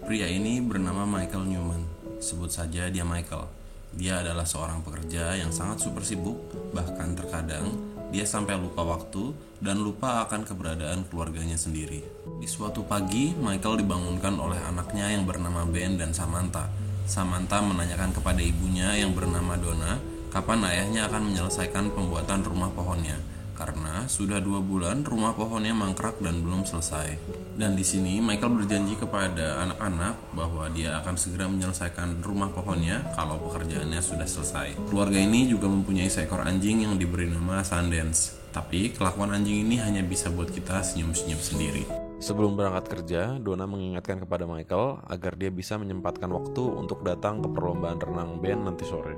Pria ini bernama Michael Newman. Sebut saja dia Michael. Dia adalah seorang pekerja yang sangat super sibuk, bahkan terkadang dia sampai lupa waktu dan lupa akan keberadaan keluarganya sendiri. Di suatu pagi, Michael dibangunkan oleh anaknya yang bernama Ben dan Samantha. Samantha menanyakan kepada ibunya yang bernama Donna, kapan ayahnya akan menyelesaikan pembuatan rumah pohonnya. Karena sudah 2 bulan rumah pohonnya mangkrak dan belum selesai. Dan di sini Michael berjanji kepada anak-anak bahwa dia akan segera menyelesaikan rumah pohonnya kalau pekerjaannya sudah selesai. Keluarga ini juga mempunyai seekor anjing yang diberi nama Sundance. Tapi kelakuan anjing ini hanya bisa buat kita senyum-senyum sendiri. Sebelum berangkat kerja, Donna mengingatkan kepada Michael agar dia bisa menyempatkan waktu untuk datang ke perlombaan renang band nanti sore.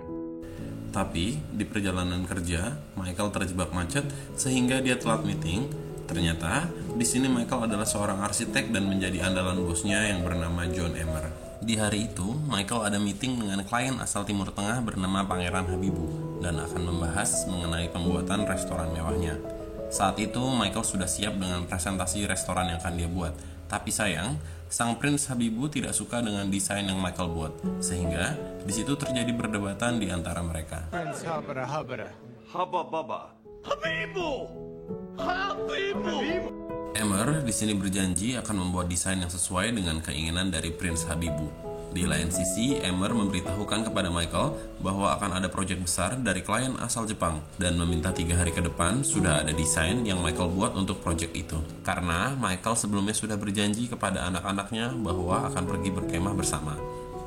Tapi di perjalanan kerja, Michael terjebak macet sehingga dia telat meeting. Ternyata di sini Michael adalah seorang arsitek dan menjadi andalan bosnya yang bernama John Emmer. Di hari itu, Michael ada meeting dengan klien asal Timur Tengah bernama Pangeran Habibu dan akan membahas mengenai pembuatan restoran mewahnya. Saat itu Michael sudah siap dengan presentasi restoran yang akan dia buat. Tapi sayang, sang Prince Habibu tidak suka dengan desain yang Michael buat, sehingga di situ terjadi perdebatan di antara mereka. Prince Habara Habara. Habababa. Habibu! Habibu! Emmer di sini berjanji akan membuat desain yang sesuai dengan keinginan dari Prince Habibu. Di lain sisi, Emmer memberitahukan kepada Michael bahwa akan ada proyek besar dari klien asal Jepang dan meminta 3 hari ke depan sudah ada desain yang Michael buat untuk proyek itu. Karena Michael sebelumnya sudah berjanji kepada anak-anaknya bahwa akan pergi berkemah bersama.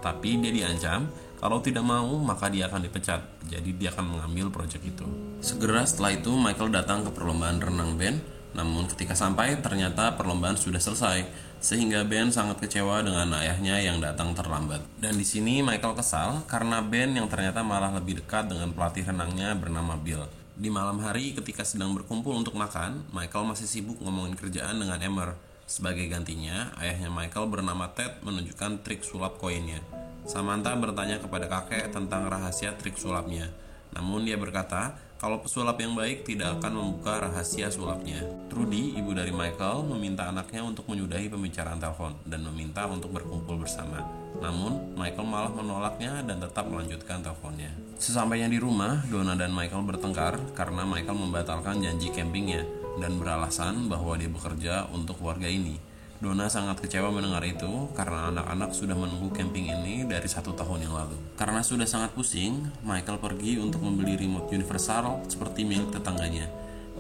Tapi dia diancam, kalau tidak mau maka dia akan dipecat. Jadi dia akan mengambil proyek itu. Segera setelah itu Michael datang ke perlombaan renang band. Namun ketika sampai ternyata perlombaan sudah selesai. Sehingga Ben sangat kecewa dengan ayahnya yang datang terlambat. Dan di sini Michael kesal karena Ben yang ternyata malah lebih dekat dengan pelatih renangnya bernama Bill. Di malam hari ketika sedang berkumpul untuk makan, Michael masih sibuk ngomongin kerjaan dengan Emmer. Sebagai gantinya, ayahnya Michael bernama Ted menunjukkan trik sulap koinnya. Samantha bertanya kepada kakek tentang rahasia trik sulapnya. Namun dia berkata, kalau pesulap yang baik tidak akan membuka rahasia sulapnya. Trudy, ibu dari Michael, meminta anaknya untuk menyudahi pembicaraan telepon dan meminta untuk berkumpul bersama. Namun, Michael malah menolaknya dan tetap melanjutkan teleponnya. Sesampainya di rumah, Donna dan Michael bertengkar karena Michael membatalkan janji campingnya dan beralasan bahwa dia bekerja untuk keluarga ini. Donna sangat kecewa mendengar itu karena anak-anak sudah menunggu camping ini dari 1 tahun yang lalu. Karena sudah sangat pusing, Michael pergi untuk membeli remote universal seperti milik tetangganya.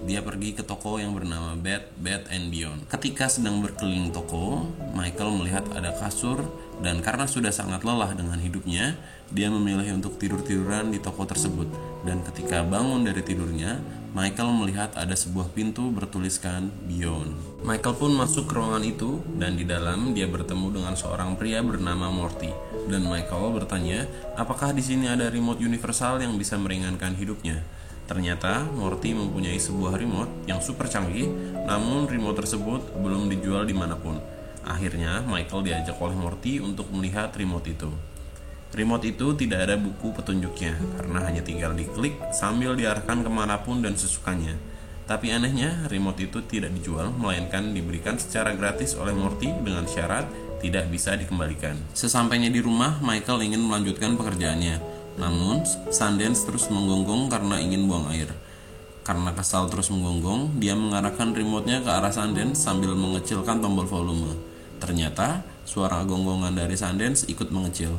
Dia pergi ke toko yang bernama Bed & Beyond. Ketika sedang berkeliling toko, Michael melihat ada kasur dan karena sudah sangat lelah dengan hidupnya, dia memilih untuk tidur-tiduran di toko tersebut. Dan ketika bangun dari tidurnya, Michael melihat ada sebuah pintu bertuliskan Beyond. Michael pun masuk ke ruangan itu dan di dalam dia bertemu dengan seorang pria bernama Morty. Dan Michael bertanya, apakah di sini ada remote universal yang bisa meringankan hidupnya? Ternyata Morty mempunyai sebuah remote yang super canggih, namun remote tersebut belum dijual dimanapun. Akhirnya Michael diajak oleh Morty untuk melihat remote itu. Remote itu tidak ada buku petunjuknya karena hanya tinggal diklik sambil diarahkan kemanapun dan sesukanya. Tapi anehnya remote itu tidak dijual, melainkan diberikan secara gratis oleh Morty dengan syarat tidak bisa dikembalikan. Sesampainya di rumah, Michael ingin melanjutkan pekerjaannya. Namun, Sundance terus menggonggong karena ingin buang air. Karena kesal terus menggonggong, dia mengarahkan remote-nya ke arah Sundance sambil mengecilkan tombol volume. Ternyata, suara gonggongan dari Sundance ikut mengecil.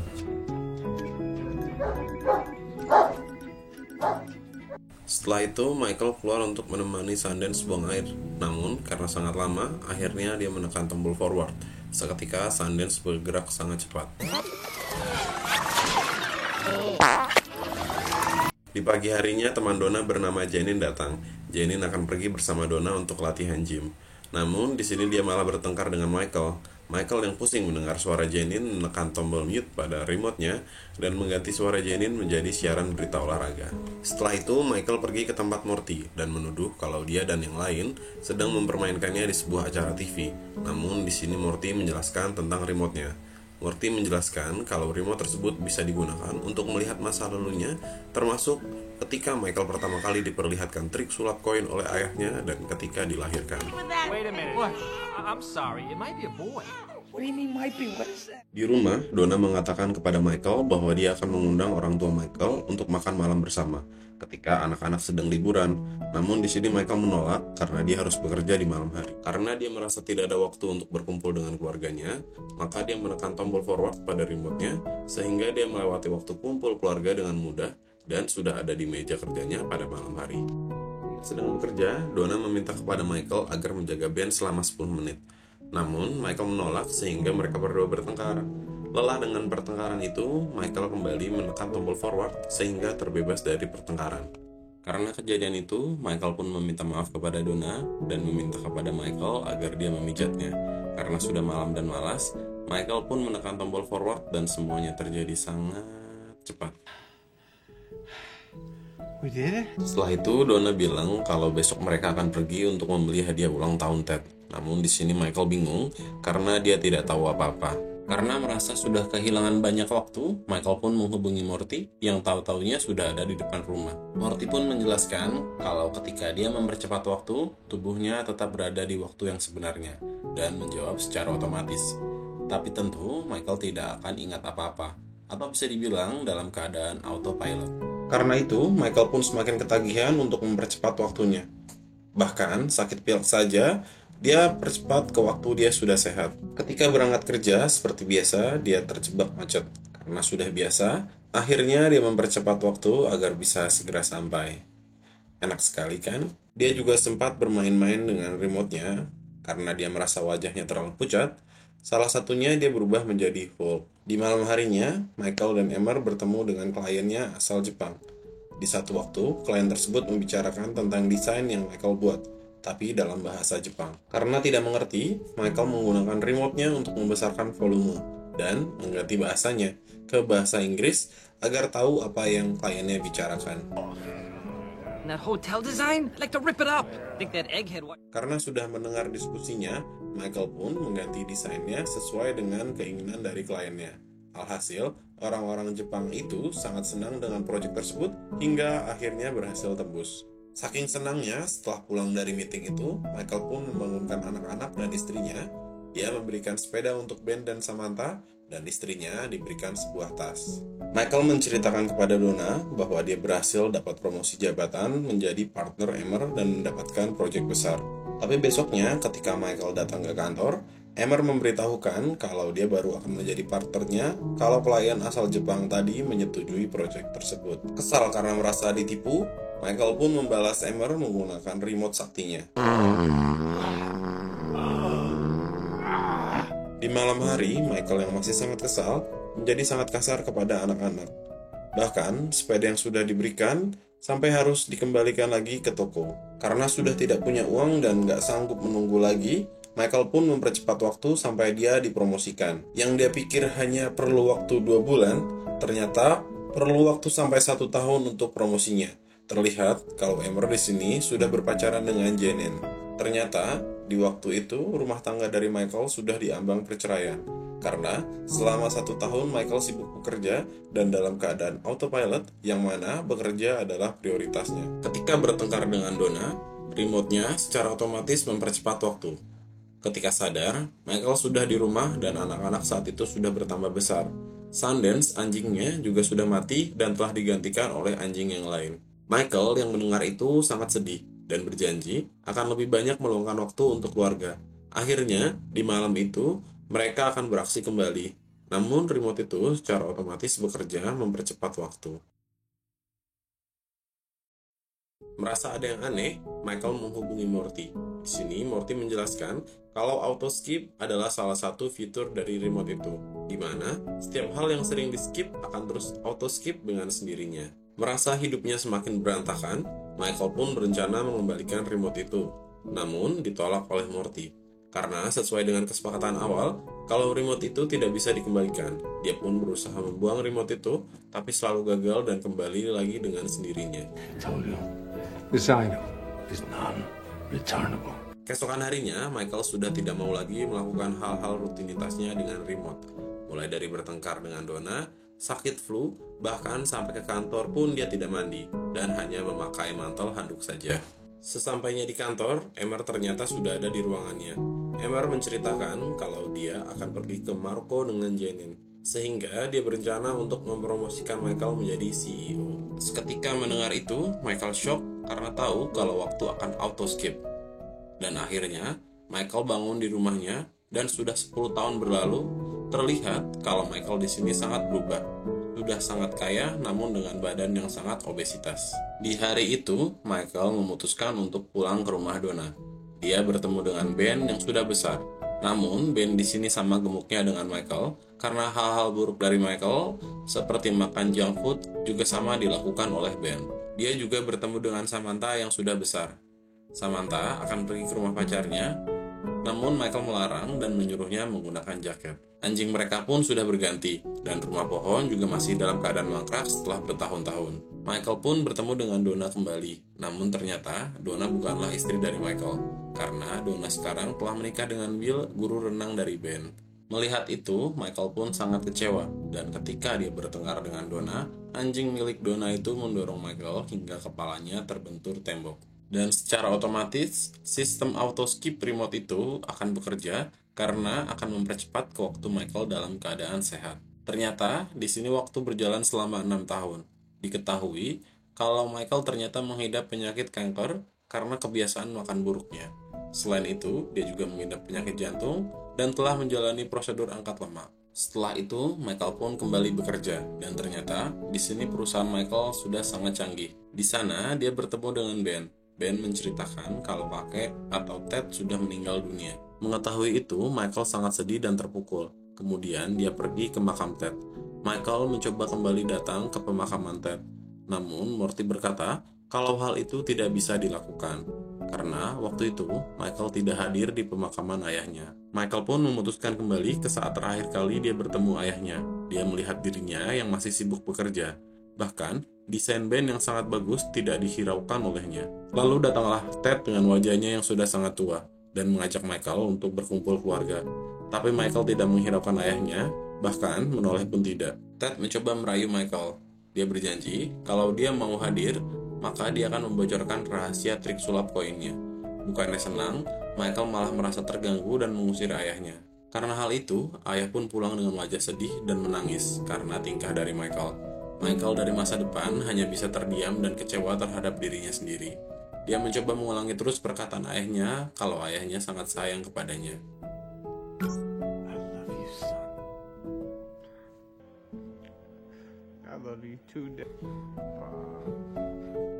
Setelah itu, Michael keluar untuk menemani Sundance buang air. Namun, karena sangat lama, akhirnya dia menekan tombol forward. Seketika, Sundance bergerak sangat cepat. Di pagi harinya, teman Donna bernama Janine datang. Janine akan pergi bersama Donna untuk latihan gym. Namun, di sini dia malah bertengkar dengan Michael. Michael yang pusing mendengar suara Janine menekan tombol mute pada remote-nya dan mengganti suara Janine menjadi siaran berita olahraga. Setelah itu, Michael pergi ke tempat Morty dan menuduh kalau dia dan yang lain sedang mempermainkannya di sebuah acara TV. Namun, di sini Morty menjelaskan tentang remote-nya. Morty menjelaskan kalau remote tersebut bisa digunakan untuk melihat masa lalunya, termasuk ketika Michael pertama kali diperlihatkan trik sulap koin oleh ayahnya dan ketika dilahirkan. Wait a minute. What? I'm sorry. It might be a boy. What do you mean might be? What is that? Di rumah, Donna mengatakan kepada Michael bahwa dia akan mengundang orang tua Michael untuk makan malam bersama ketika anak-anak sedang liburan. Namun di sini Michael menolak karena dia harus bekerja di malam hari. Karena dia merasa tidak ada waktu untuk berkumpul dengan keluarganya, maka dia menekan tombol forward pada remote-nya sehingga dia melewati waktu kumpul keluarga dengan mudah dan sudah ada di meja kerjanya pada malam hari. Sedang bekerja, Donna meminta kepada Michael agar menjaga Ben selama 10 menit. Namun, Michael menolak sehingga mereka berdua bertengkar. Lelah dengan pertengkaran itu, Michael kembali menekan tombol forward sehingga terbebas dari pertengkaran. Karena kejadian itu, Michael pun meminta maaf kepada Donna dan meminta kepada Michael agar dia memijatnya. Karena sudah malam dan malas, Michael pun menekan tombol forward dan semuanya terjadi sangat cepat. We did it? Setelah itu, Donna bilang kalau besok mereka akan pergi untuk membeli hadiah ulang tahun Ted. Namun di sini Michael bingung karena dia tidak tahu apa-apa. Karena merasa sudah kehilangan banyak waktu, Michael pun menghubungi Morty yang tahu-taunya sudah ada di depan rumah. Morty pun menjelaskan kalau ketika dia mempercepat waktu, tubuhnya tetap berada di waktu yang sebenarnya dan menjawab secara otomatis. Tapi tentu Michael tidak akan ingat apa-apa, atau bisa dibilang dalam keadaan autopilot. Karena itu, Michael pun semakin ketagihan untuk mempercepat waktunya. Bahkan sakit pilek saja, dia percepat ke waktu dia sudah sehat. Ketika berangkat kerja, seperti biasa, dia terjebak macet. Karena sudah biasa, akhirnya dia mempercepat waktu agar bisa segera sampai. Enak sekali kan? Dia juga sempat bermain-main dengan remote-nya. Karena dia merasa wajahnya terlalu pucat, salah satunya dia berubah menjadi Hulk. Di malam harinya, Michael dan Emmer bertemu dengan kliennya asal Jepang. Di satu waktu, klien tersebut membicarakan tentang desain yang Michael buat, tapi dalam bahasa Jepang. Karena tidak mengerti, Michael menggunakan remote-nya untuk membesarkan volume dan mengganti bahasanya ke bahasa Inggris agar tahu apa yang kliennya bicarakan. That hotel design? I'd like to rip it up. Think that egghead. Karena sudah mendengar diskusinya, Michael pun mengganti desainnya sesuai dengan keinginan dari kliennya. Alhasil, orang-orang Jepang itu sangat senang dengan proyek tersebut hingga akhirnya berhasil tembus. Saking senangnya, setelah pulang dari meeting itu, Michael pun membangunkan anak-anak dan istrinya. Dia memberikan sepeda untuk Ben dan Samantha, dan istrinya diberikan sebuah tas. Michael menceritakan kepada Donna bahwa dia berhasil dapat promosi jabatan menjadi partner Emmer dan mendapatkan proyek besar. Tapi besoknya, ketika Michael datang ke kantor, Emmer memberitahukan kalau dia baru akan menjadi partnernya kalau klien asal Jepang tadi menyetujui proyek tersebut. Kesal karena merasa ditipu, Michael pun membalas Emmer menggunakan remote saktinya. Di malam hari, Michael yang masih sangat kesal menjadi sangat kasar kepada anak-anak. Bahkan, sepeda yang sudah diberikan sampai harus dikembalikan lagi ke toko. Karena sudah tidak punya uang dan gak sanggup menunggu lagi, Michael pun mempercepat waktu sampai dia dipromosikan. Yang dia pikir hanya perlu waktu 2 bulan, ternyata perlu waktu sampai 1 tahun untuk promosinya. Terlihat kalau Emmer di sini sudah berpacaran dengan Janet. Ternyata, di waktu itu rumah tangga dari Michael sudah diambang perceraian. Karena selama 1 tahun Michael sibuk bekerja dan dalam keadaan autopilot yang mana bekerja adalah prioritasnya. Ketika bertengkar dengan Donna, remote-nya secara otomatis mempercepat waktu. Ketika sadar, Michael sudah di rumah dan anak-anak saat itu sudah bertambah besar. Sundance, anjingnya, juga sudah mati dan telah digantikan oleh anjing yang lain. Michael yang mendengar itu sangat sedih dan berjanji akan lebih banyak meluangkan waktu untuk keluarga. Akhirnya, di malam itu, mereka akan beraksi kembali. Namun, remote itu secara otomatis bekerja mempercepat waktu. Merasa ada yang aneh, Michael menghubungi Morty. Di sini, Morty menjelaskan kalau auto skip adalah salah satu fitur dari remote itu, di mana setiap hal yang sering di-skip akan terus auto skip dengan sendirinya. Merasa hidupnya semakin berantakan, Michael pun berencana mengembalikan remote itu, namun ditolak oleh Morty. Karena sesuai dengan kesepakatan awal, kalau remote itu tidak bisa dikembalikan, dia pun berusaha membuang remote itu, tapi selalu gagal dan kembali lagi dengan sendirinya. This item is non-returnable. Keesokan harinya, Michael sudah tidak mau lagi melakukan hal-hal rutinitasnya dengan remote. Mulai dari bertengkar dengan Donna, sakit flu, bahkan sampai ke kantor pun dia tidak mandi, dan hanya memakai mantel handuk saja. Sesampainya di kantor, Emmer ternyata sudah ada di ruangannya. Emmer menceritakan kalau dia akan pergi ke Maroko dengan Janine, sehingga dia berencana untuk mempromosikan Michael menjadi CEO. Seketika mendengar itu, Michael shock karena tahu kalau waktu akan auto skip. Dan akhirnya, Michael bangun di rumahnya dan sudah 10 tahun berlalu, terlihat kalau Michael di sini sangat berubah. Sudah sangat kaya namun dengan badan yang sangat obesitas. Di hari itu, Michael memutuskan untuk pulang ke rumah Donna. Dia bertemu dengan Ben yang sudah besar. Namun, Ben di sini sama gemuknya dengan Michael karena hal-hal buruk dari Michael seperti makan junk food juga sama dilakukan oleh Ben. Dia juga bertemu dengan Samantha yang sudah besar. Samantha akan pergi ke rumah pacarnya, namun Michael melarang dan menyuruhnya menggunakan jaket. Anjing mereka pun sudah berganti, dan rumah pohon juga masih dalam keadaan mangkrak setelah bertahun-tahun. Michael pun bertemu dengan Donna kembali, namun ternyata Donna bukanlah istri dari Michael, karena Donna sekarang telah menikah dengan Bill, guru renang dari Ben. Melihat itu, Michael pun sangat kecewa, dan ketika dia bertengkar dengan Donna, anjing milik Donna itu mendorong Michael hingga kepalanya terbentur tembok. Dan secara otomatis, sistem auto skip remote itu akan bekerja karena akan mempercepat ke waktu Michael dalam keadaan sehat. Ternyata, di sini waktu berjalan selama 6 tahun. Diketahui kalau Michael ternyata mengidap penyakit kanker karena kebiasaan makan buruknya. Selain itu, dia juga mengidap penyakit jantung dan telah menjalani prosedur angkat lemak. Setelah itu, Michael pun kembali bekerja, dan ternyata di sini perusahaan Michael sudah sangat canggih. Di sana, dia bertemu dengan Ben. Ben menceritakan kalau kakek atau Ted sudah meninggal dunia. Mengetahui itu, Michael sangat sedih dan terpukul. Kemudian dia pergi ke makam Ted. Michael mencoba kembali datang ke pemakaman Ted. Namun, Morty berkata kalau hal itu tidak bisa dilakukan. Karena waktu itu, Michael tidak hadir di pemakaman ayahnya. Michael pun memutuskan kembali ke saat terakhir kali dia bertemu ayahnya. Dia melihat dirinya yang masih sibuk bekerja. Bahkan, desain band yang sangat bagus tidak dihiraukan olehnya. Lalu datanglah Ted dengan wajahnya yang sudah sangat tua dan mengajak Michael untuk berkumpul keluarga. Tapi Michael tidak menghiraukan ayahnya, bahkan menoleh pun tidak. Ted mencoba merayu Michael. Dia berjanji kalau dia mau hadir, maka dia akan membocorkan rahasia trik sulap koinnya. Bukannya senang, Michael malah merasa terganggu dan mengusir ayahnya. Karena hal itu, ayah pun pulang dengan wajah sedih dan menangis karena tingkah dari Michael. Michael dari masa depan hanya bisa terdiam dan kecewa terhadap dirinya sendiri. Dia mencoba mengulangi terus perkataan ayahnya kalau ayahnya sangat sayang kepadanya. I love you, son. I love you too, Dad.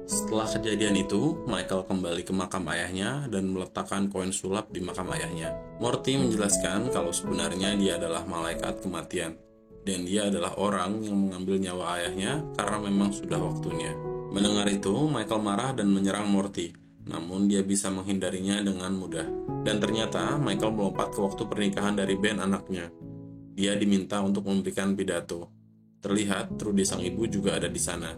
Setelah kejadian itu, Michael kembali ke makam ayahnya dan meletakkan koin sulap di makam ayahnya. Morty menjelaskan kalau sebenarnya dia adalah malaikat kematian, dan dia adalah orang yang mengambil nyawa ayahnya karena memang sudah waktunya. Mendengar itu, Michael marah dan menyerang Morty, namun dia bisa menghindarinya dengan mudah. Dan ternyata, Michael melompat ke waktu pernikahan dari Ben anaknya. Dia diminta untuk memberikan pidato. Terlihat, Trudy sang ibu juga ada di sana.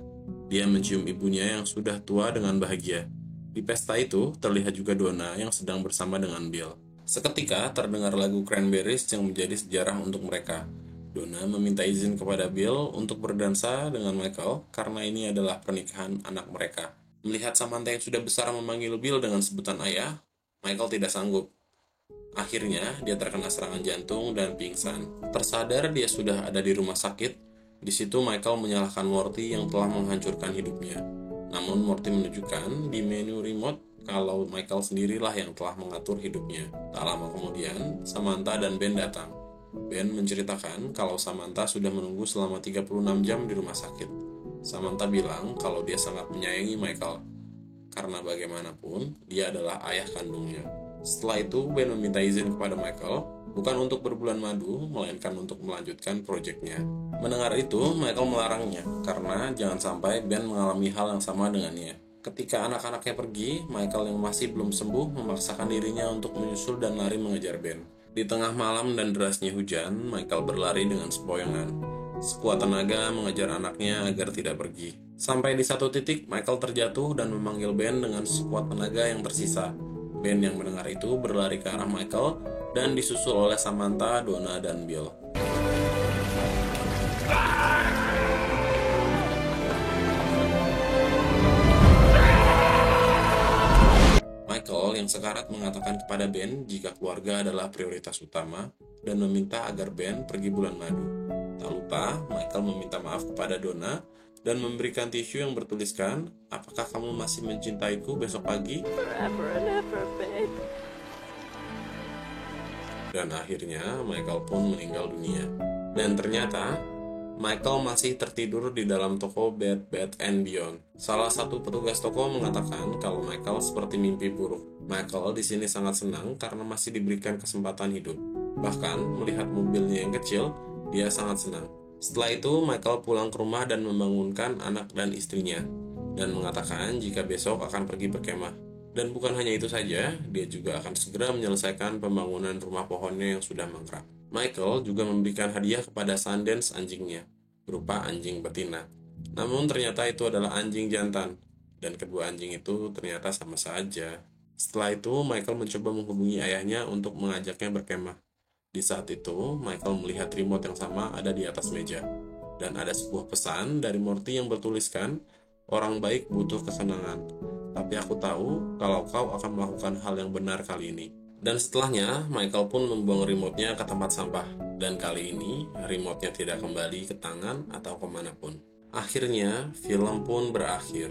Dia mencium ibunya yang sudah tua dengan bahagia. Di pesta itu, terlihat juga Donna yang sedang bersama dengan Bill. Seketika, terdengar lagu Cranberries yang menjadi sejarah untuk mereka. Donna meminta izin kepada Bill untuk berdansa dengan Michael karena ini adalah pernikahan anak mereka. Melihat Samantha yang sudah besar memanggil Bill dengan sebutan ayah, Michael tidak sanggup. Akhirnya, dia terkena serangan jantung dan pingsan. Tersadar dia sudah ada di rumah sakit. Di situ Michael menyalahkan Morty yang telah menghancurkan hidupnya. Namun Morty menunjukkan di menu remote kalau Michael sendirilah yang telah mengatur hidupnya. Tak lama kemudian, Samantha dan Ben datang. Ben menceritakan kalau Samantha sudah menunggu selama 36 jam di rumah sakit. Samantha bilang kalau dia sangat menyayangi Michael, karena bagaimanapun dia adalah ayah kandungnya. Setelah itu, Ben meminta izin kepada Michael, bukan untuk berbulan madu, melainkan untuk melanjutkan proyeknya. Mendengar itu, Michael melarangnya, karena jangan sampai Ben mengalami hal yang sama dengannya. Ketika anak-anaknya pergi, Michael yang masih belum sembuh memaksakan dirinya untuk menyusul dan lari mengejar Ben. Di tengah malam dan derasnya hujan, Michael berlari dengan sempoyongan. Sekuat tenaga mengejar anaknya agar tidak pergi. Sampai di satu titik, Michael terjatuh dan memanggil Ben dengan sekuat tenaga yang tersisa. Ben yang mendengar itu berlari ke arah Michael dan disusul oleh Samantha, Donna, dan Bill. Michael yang sekarat mengatakan kepada Ben jika keluarga adalah prioritas utama dan meminta agar Ben pergi bulan madu. Tak lupa, Michael meminta maaf kepada Donna dan memberikan tisu yang bertuliskan, "Apakah kamu masih mencintaiku besok pagi?" Forever and ever, babe. Dan akhirnya Michael pun meninggal dunia. Dan ternyata Michael masih tertidur di dalam toko Bed Bath & Beyond. Salah satu petugas toko mengatakan kalau Michael seperti mimpi buruk. Michael di sini sangat senang karena masih diberikan kesempatan hidup. Bahkan melihat mobilnya yang kecil, dia sangat senang. Setelah itu Michael pulang ke rumah dan membangunkan anak dan istrinya dan mengatakan jika besok akan pergi berkemah. Dan bukan hanya itu saja, dia juga akan segera menyelesaikan pembangunan rumah pohonnya yang sudah mangkrak. Michael juga memberikan hadiah kepada Sundance anjingnya, berupa anjing betina. Namun ternyata itu adalah anjing jantan, dan kedua anjing itu ternyata sama saja. Setelah itu, Michael mencoba menghubungi ayahnya untuk mengajaknya berkemah. Di saat itu, Michael melihat remote yang sama ada di atas meja. Dan ada sebuah pesan dari Morty yang bertuliskan, "Orang baik butuh kesenangan, tapi aku tahu kalau kau akan melakukan hal yang benar kali ini." Dan setelahnya, Michael pun membuang remote-nya ke tempat sampah. Dan kali ini, remote-nya tidak kembali ke tangan atau kemanapun. Akhirnya, film pun berakhir.